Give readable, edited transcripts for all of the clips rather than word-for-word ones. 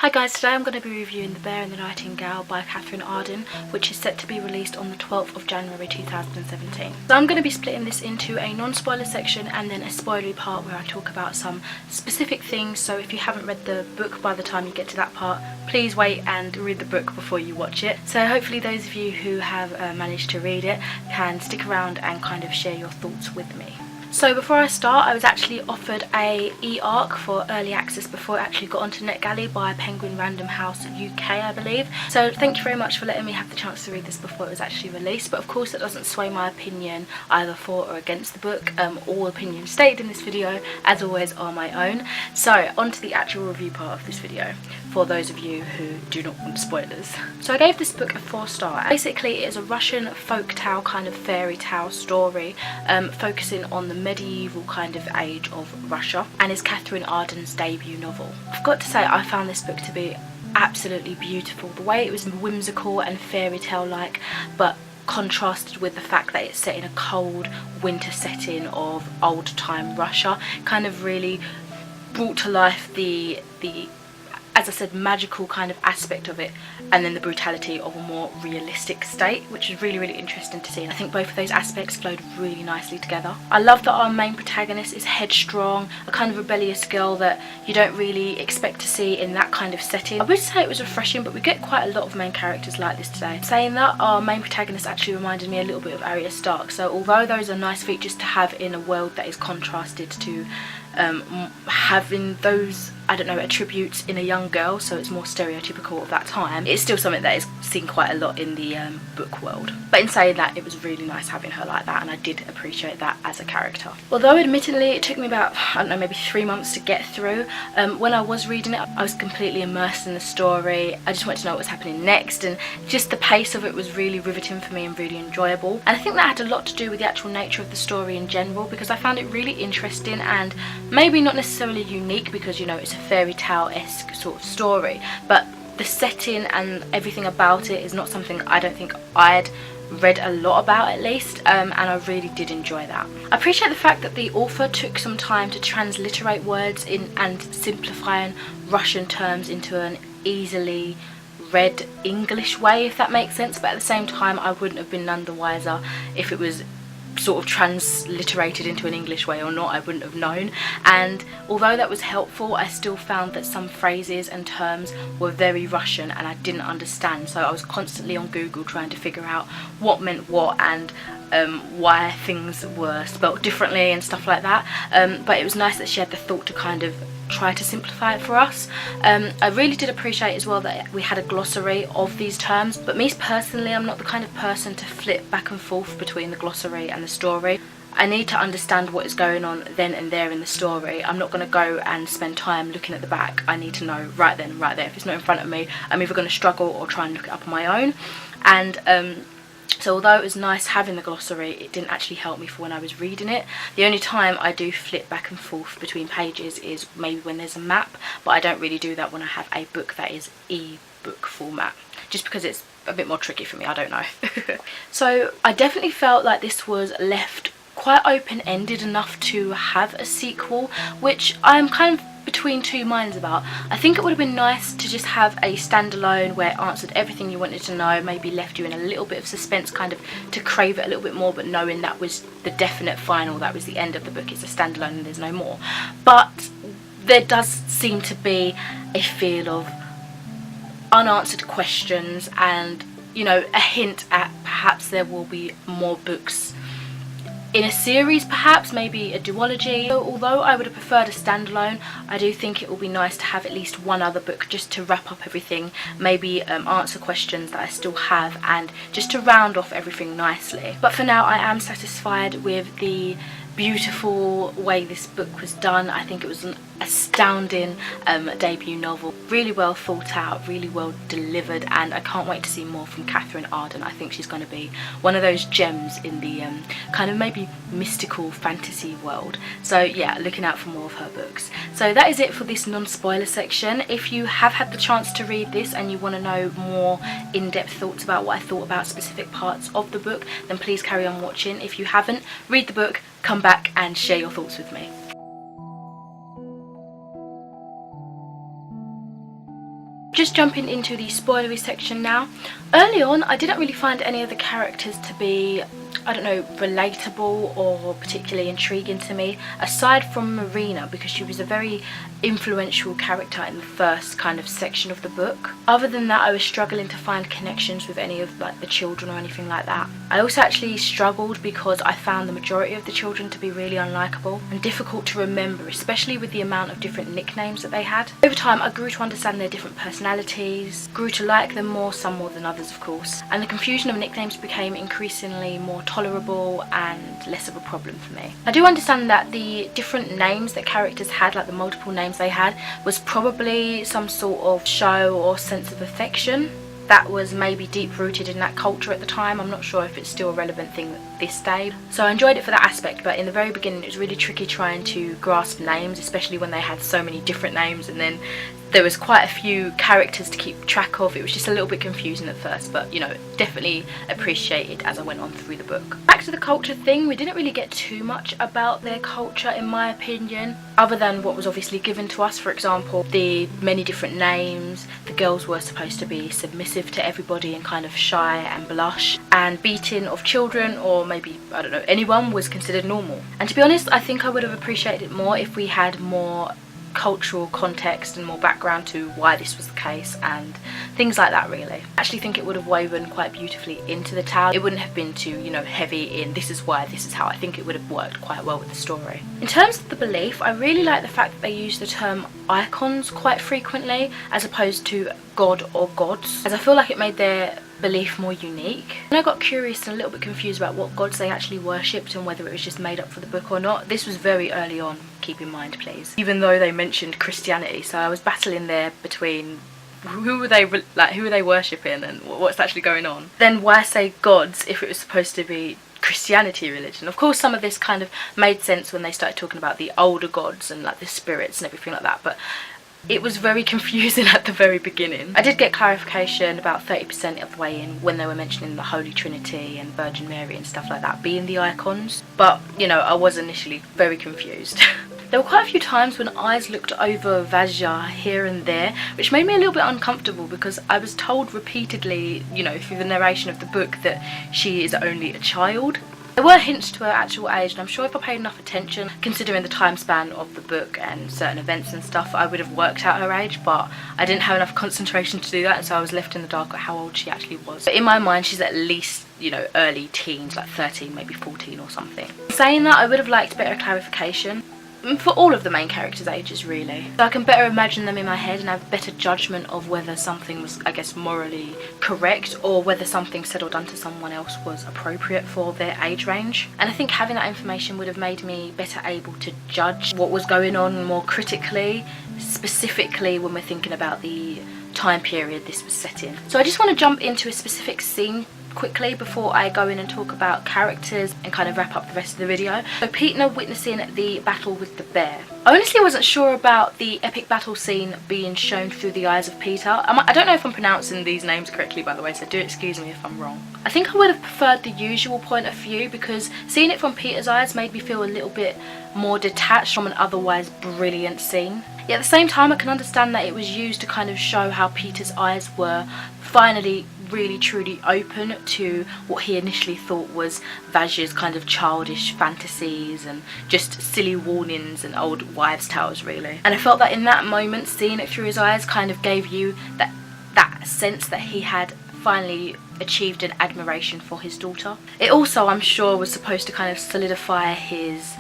Hi guys, today I'm going to be reviewing The Bear and the Nightingale by Katherine Arden, which is set to be released on the 12th of January 2017. So I'm going to be splitting this into a non-spoiler section and then a spoilery part where I talk about some specific things. So if you haven't read the book by the time you get to that part, please wait and read the book before you watch it. So hopefully those of you who have managed to read it can stick around and kind of share your thoughts with me. So before I start, I was actually offered a e-arc for early access before it actually got onto NetGalley by Penguin Random House UK, I believe. So thank you very much for letting me have the chance to read this before it was actually released. But of course that doesn't sway my opinion either for or against the book. All opinions stated in this video, as always, are my own. So on to the actual review part of this video, for those of you who do not want spoilers. So I gave this book a 4-star. Basically it is a Russian folktale kind of fairy tale story, focusing on the medieval kind of age of Russia, and is Katherine Arden's debut novel. I've got to say I found this book to be absolutely beautiful. The way it was whimsical and fairy tale like, but contrasted with the fact that it's set in a cold winter setting of old time Russia, kind of really brought to life the as I said, magical kind of aspect of it, and then the brutality of a more realistic state, which is really interesting to see. I think both of those aspects flowed really nicely together. I love that our main protagonist is headstrong, a kind of rebellious girl that you don't really expect to see in that kind of setting. I would say it was refreshing, but we get quite a lot of main characters like this today. Saying that, our main protagonist actually reminded me a little bit of Arya Stark, so although those are nice features to have in a world that is contrasted to having those, I don't know, attributes in a young girl, so it's more stereotypical of that time, it's still something that is seen quite a lot in the book world. But in saying that, it was really nice having her like that, and I did appreciate that as a character. Although admittedly it took me about, I don't know, maybe 3 months to get through, when I was reading it I was completely immersed in the story. I just wanted to know what was happening next, and just the pace of it was really riveting for me and really enjoyable. And I think that had a lot to do with the actual nature of the story in general, because I found it really interesting and maybe not necessarily unique, because, you know, it's a fairy tale-esque sort of story, but the setting and everything about it is not something I don't think I'd read a lot about, at least, and I really did enjoy that. I appreciate the fact that the author took some time to transliterate words in and simplifying Russian terms into an easily read English way, if that makes sense, but at the same time I wouldn't have been none the wiser if it was sort of transliterated into an English way or not. I wouldn't have known. And although that was helpful, I still found that some phrases and terms were very Russian and I didn't understand, so I was constantly on Google trying to figure out what meant what and why things were spelt differently and stuff like that. But it was nice that she had the thought to kind of try to simplify it for us. I really did appreciate as well that we had a glossary of these terms, but me personally, I'm not the kind of person to flip back and forth between the glossary and the story. I need to understand what is going on then and there in the story. I'm not going to go and spend time looking at the back. I need to know right then, right there. If it's not in front of me, I'm either going to struggle or try and look it up on my own. And so although it was nice having the glossary, it didn't actually help me for when I was reading it. The only time I do flip back and forth between pages is maybe when there's a map, but I don't really do that when I have a book that is e-book format, just because it's a bit more tricky for me, I don't know. So I definitely felt like this was left quite open-ended enough to have a sequel, which I'm kind of between two minds about. I think it would have been nice to just have a standalone where it answered everything you wanted to know, maybe left you in a little bit of suspense, kind of to crave it a little bit more, but knowing that was the definite final, that was the end of the book, it's a standalone and there's no more. But there does seem to be a feel of unanswered questions and, you know, a hint at perhaps there will be more books in a series, perhaps, maybe a duology. So although I would have preferred a standalone, I do think it will be nice to have at least one other book just to wrap up everything, maybe answer questions that I still have, and just to round off everything nicely. But for now I am satisfied with the beautiful way this book was done. I think it was an astounding debut novel, really well thought out, really well delivered, and I can't wait to see more from Katherine Arden. I think she's going to be one of those gems in the kind of maybe mystical fantasy world. So yeah, looking out for more of her books. So that is it for this non-spoiler section. If you have had the chance to read this and you want to know more in-depth thoughts about what I thought about specific parts of the book, then please carry on watching. If you haven't, read the book, come back and share your thoughts with me. just jumping into the spoilery section now. Early on, I didn't really find any of the characters to be, I don't know, relatable or particularly intriguing to me, aside from Marina, because she was a very influential character in the first kind of section of the book. Other than that, I was struggling to find connections with any of like the children or anything like that. I also actually struggled because I found the majority of the children to be really unlikable and difficult to remember, especially with the amount of different nicknames that they had. Over time, I grew to understand their different personalities, grew to like them more, some more than others of course, and the confusion of nicknames became increasingly more tolerable and less of a problem for me. I do understand that the different names that characters had, like the multiple names they had, was probably some sort of show or sense of affection that was maybe deep rooted in that culture at the time. I'm not sure if it's still a relevant thing this day. So I enjoyed it for that aspect, but in the very beginning it was really tricky trying to grasp names, especially when they had so many different names and then there was quite a few characters to keep track of. It was just a little bit confusing at first, but you know, definitely appreciated as I went on through the book. Back to the culture thing, we didn't really get too much about their culture in my opinion, other than what was obviously given to us. For example, the many different names, the girls were supposed to be submissive to everybody and kind of shy and blush, and beating of children or maybe, I don't know, anyone was considered normal. And to be honest, I think I would have appreciated it more if we had more cultural context and more background to why this was the case and things like that really. I actually think it would have woven quite beautifully into the tale. It wouldn't have been too, you know, heavy in this is why, this is how. I think it would have worked quite well with the story. In terms of the belief, I really like the fact that they use the term icons quite frequently as opposed to god or gods, as I feel like it made their belief more unique. And I got curious and a little bit confused about what gods they actually worshipped and whether it was just made up for the book or not. This was very early on, keep in mind please, even though they mentioned Christianity, so I was battling there between who were they worshipping and what's actually going on. Then why say gods if it was supposed to be Christianity religion? Of course some of this kind of made sense when they started talking about the older gods and like the spirits and everything like that, but it was very confusing at the very beginning. I did get clarification about 30% of the way in when they were mentioning the Holy Trinity and Virgin Mary and stuff like that being the icons, but you know, I was initially very confused. There were quite a few times when eyes looked over Vajja here and there, which made me a little bit uncomfortable because I was told repeatedly, you know, through the narration of the book that she is only a child. There were hints to her actual age, and I'm sure if I paid enough attention, considering the time span of the book and certain events and stuff, I would have worked out her age, but I didn't have enough concentration to do that, and so I was left in the dark at how old she actually was. But in my mind, she's at least, you know, early teens, like 13, maybe 14 or something. Saying that, I would have liked better clarification for all of the main characters' ages really, so I can better imagine them in my head and have better judgment of whether something was, I guess, morally correct or whether something said or done to someone else was appropriate for their age range. And I think having that information would have made me better able to judge what was going on more critically, specifically when we're thinking about the time period this was set in. So I just want to jump into a specific scene quickly before I go in and talk about characters and kind of wrap up the rest of the video. So Peter witnessing the battle with the bear. I honestly wasn't sure about the epic battle scene being shown through the eyes of Peter. I don't know if I'm pronouncing these names correctly, by the way, so do excuse me if I'm wrong. I think I would have preferred the usual point of view because seeing it from Peter's eyes made me feel a little bit more detached from an otherwise brilliant scene. Yet at the same time I can understand that it was used to kind of show how Peter's eyes were finally really truly open to what he initially thought was Vajja's kind of childish fantasies and just silly warnings and old wives' tales really. And I felt that in that moment, seeing it through his eyes kind of gave you that sense that he had finally achieved an admiration for his daughter. It also, I'm sure, was supposed to kind of solidify his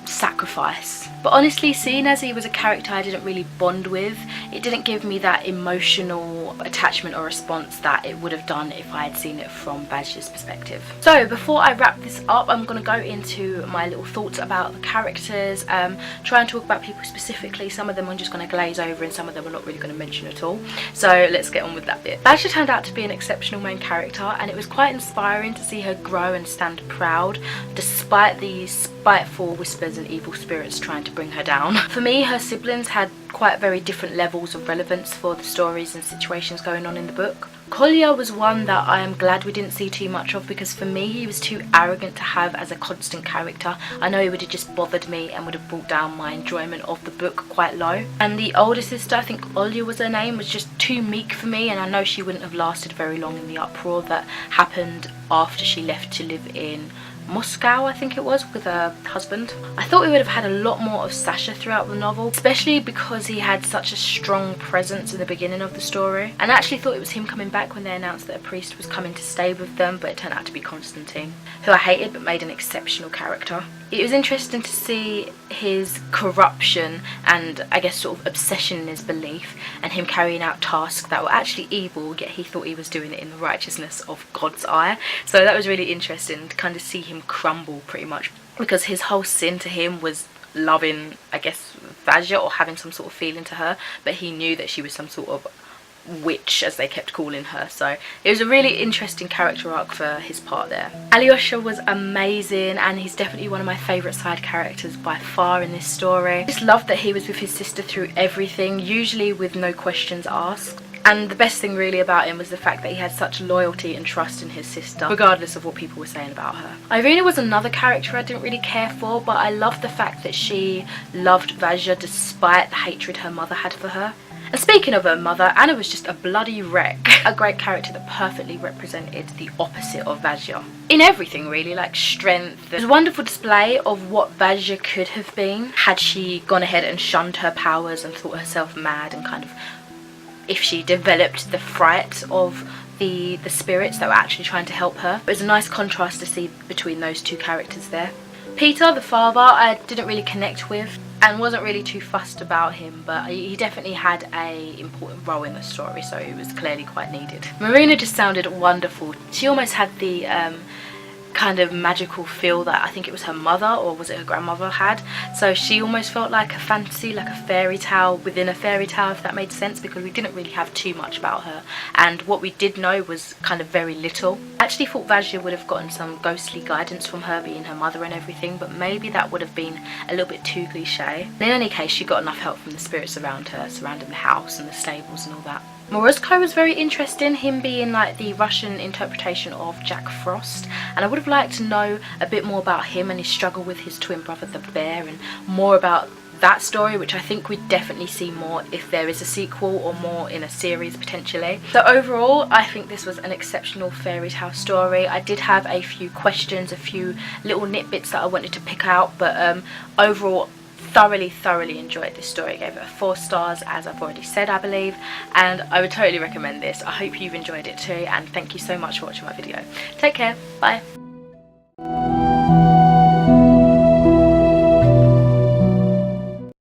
sacrifice. But honestly, seeing as he was a character I didn't really bond with, it didn't give me that emotional attachment or response that it would have done if I had seen it from Vajja's perspective. So before I wrap this up, I'm going to go into my little thoughts about the characters, try and talk about people specifically. Some of them I'm just going to glaze over and some of them I'm not really going to mention at all. So let's get on with that bit. Vajja turned out to be an exceptional main character, and it was quite inspiring to see her grow and stand proud despite the spiteful whispers and evil spirits trying to bring her down. For me, her siblings had quite very different levels of relevance for the stories and situations going on in the book. Collier was one that I am glad we didn't see too much of, because for me he was too arrogant to have as a constant character. I know he would have just bothered me and would have brought down my enjoyment of the book quite low. And the older sister, I think Olya was her name, was just too meek for me, and I know she wouldn't have lasted very long in the uproar that happened after she left to live in Moscow, I think it was, with her husband. I thought we would have had a lot more of Sasha throughout the novel, especially because he had such a strong presence in the beginning of the story. And I actually thought it was him coming back when they announced that a priest was coming to stay with them, but it turned out to be Constantine, who I hated but made an exceptional character. It was interesting to see his corruption and I guess sort of obsession in his belief, and him carrying out tasks that were actually evil, yet he thought he was doing it in the righteousness of God's eye. So that was really interesting to kind of see him crumble pretty much, because his whole sin to him was loving, I guess, Vajja, or having some sort of feeling to her, but he knew that she was some sort of witch, as they kept calling her. So it was a really interesting character arc for his part there. Alyosha was amazing, and he's definitely one of my favourite side characters by far in this story. I just loved that he was with his sister through everything, usually with no questions asked. And the best thing really about him was the fact that he had such loyalty and trust in his sister, regardless of what people were saying about her. Irina was another character I didn't really care for, but I loved the fact that she loved Vajja despite the hatred her mother had for her. And speaking of her mother, Anna was just a bloody wreck. A great character that perfectly represented the opposite of Vajja. In everything really, like strength. It was a wonderful display of what Vajja could have been had she gone ahead and shunned her powers and thought herself mad, and kind of, if she developed the fright of the spirits that were actually trying to help her. It was a nice contrast to see between those two characters there. Peter, the father, I didn't really connect with and wasn't really too fussed about him, but he definitely had a important role in the story, so it was clearly quite needed. Marina just sounded wonderful. She almost had the kind of magical feel that I think it was her mother, or was it her grandmother, had. So she almost felt like a fantasy, like a fairy tale within a fairy tale, if that made sense, because we didn't really have too much about her, and what we did know was kind of very little. I actually thought Vajja would have gotten some ghostly guidance from her being her mother and everything, but maybe that would have been a little bit too cliche. In any case, she got enough help from the spirits around her, surrounding the house and the stables and all that. Morozko was very interesting, him being like the Russian interpretation of Jack Frost, and I would have liked to know a bit more about him and his struggle with his twin brother the bear, and more about that story, which I think we'd definitely see more if there is a sequel, or more in a series potentially. So overall, I think this was an exceptional fairy tale story. I did have a few questions, a few little nitbits that I wanted to pick out, but overall thoroughly enjoyed this story. I gave it 4 stars, as I've already said, I believe, and I would totally recommend this. I hope you've enjoyed it too, and thank you so much for watching my video. Take care, bye.